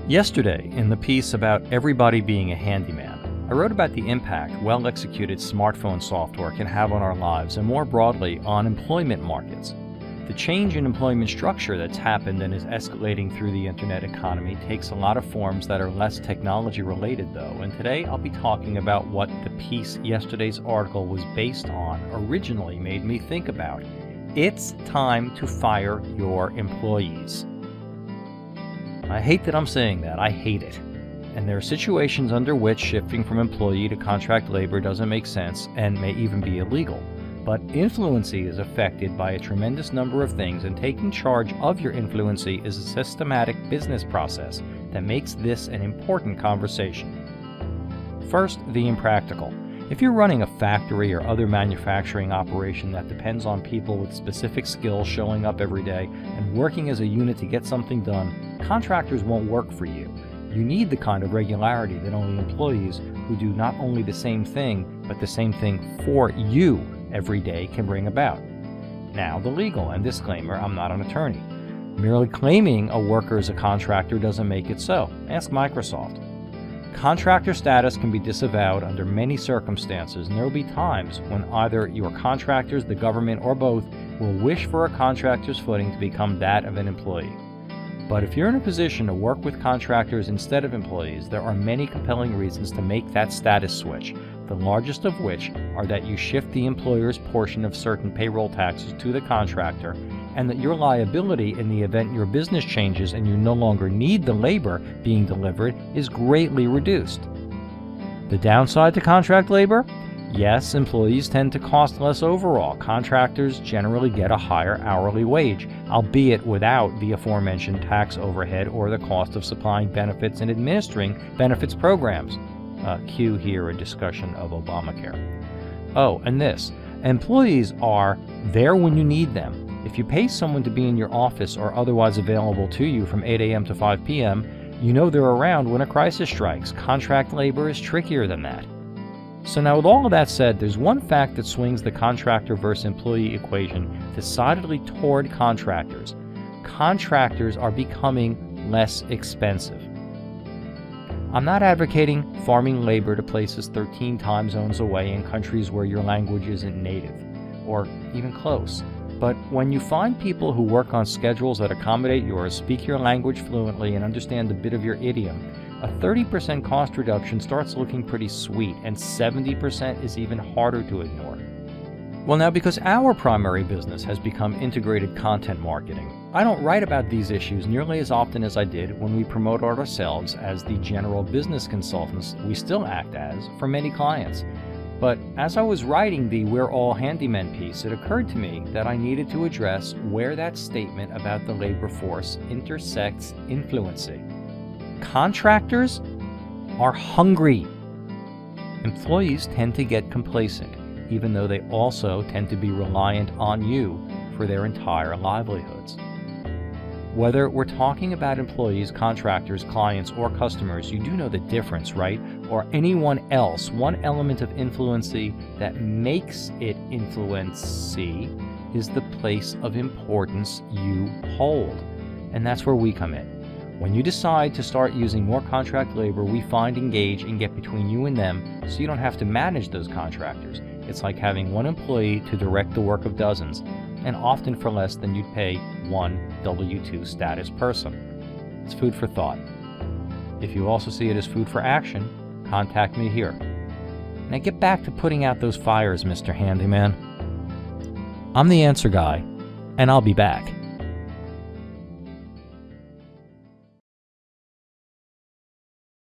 Yesterday, in the piece about everybody being a handyman, I wrote about the impact well-executed smartphone software can have on our lives and more broadly on employment markets. The change in employment structure that's happened and is escalating through the internet economy takes a lot of forms that are less technology related though, and today I'll be talking about what the piece yesterday's article was based on originally made me think about. It's time to fire your employees. I hate that I'm saying that. I hate it. And there are situations under which shifting from employee to contract labor doesn't make sense and may even be illegal. But Influency is affected by a tremendous number of things, and taking charge of your Influency is a systematic business process that makes this an important conversation. First, the impractical. If you're running a factory or other manufacturing operation that depends on people with specific skills showing up every day and working as a unit to get something done, contractors won't work for you. You need the kind of regularity that only employees who do not only the same thing, but the same thing for you every day can bring about. Now, the legal, and disclaimer, I'm not an attorney. Merely claiming a worker is a contractor doesn't make it so. Ask Microsoft. Contractor status can be disavowed under many circumstances, and there will be times when either your contractors, the government, or both will wish for a contractor's footing to become that of an employee. But if you're in a position to work with contractors instead of employees, there are many compelling reasons to make that status switch, the largest of which are that you shift the employer's portion of certain payroll taxes to the contractor, and that your liability in the event your business changes and you no longer need the labor being delivered is greatly reduced. The downside to contract labor? Yes, employees tend to cost less overall. Contractors generally get a higher hourly wage, albeit without the aforementioned tax overhead or the cost of supplying benefits and administering benefits programs. Cue here a discussion of Obamacare. Oh, and this. Employees are there when you need them. If you pay someone to be in your office or otherwise available to you from 8 a.m. to 5 p.m., you know they're around when a crisis strikes. Contract labor is trickier than that. So now with all of that said, there's one fact that swings the contractor versus employee equation decidedly toward contractors. Contractors are becoming less expensive. I'm not advocating farming labor to places 13 time zones away in countries where your language isn't native, or even close. But when you find people who work on schedules that accommodate yours, speak your language fluently, and understand a bit of your idiom, a 30% cost reduction starts looking pretty sweet, and 70% is even harder to ignore. Well, now, because our primary business has become integrated content marketing, I don't write about these issues nearly as often as I did when we promote ourselves as the general business consultants we still act as for many clients. But as I was writing the We're All Handymen piece, it occurred to me that I needed to address where that statement about the labor force intersects Influency. Contractors are hungry. Employees tend to get complacent, even though they also tend to be reliant on you for their entire livelihoods. Whether we're talking about employees, contractors, clients, or customers, you do know the difference, right? Or anyone else, one element of Influency that makes it Influency is the place of importance you hold. And that's where we come in. When you decide to start using more contract labor, we find, engage, and get between you and them so you don't have to manage those contractors. It's like having one employee to direct the work of dozens, and often for less than you'd pay one W-2 status person. It's food for thought. If you also see it as food for action, contact me here. Now get back to putting out those fires, Mr. Handyman. I'm the answer guy, and I'll be back.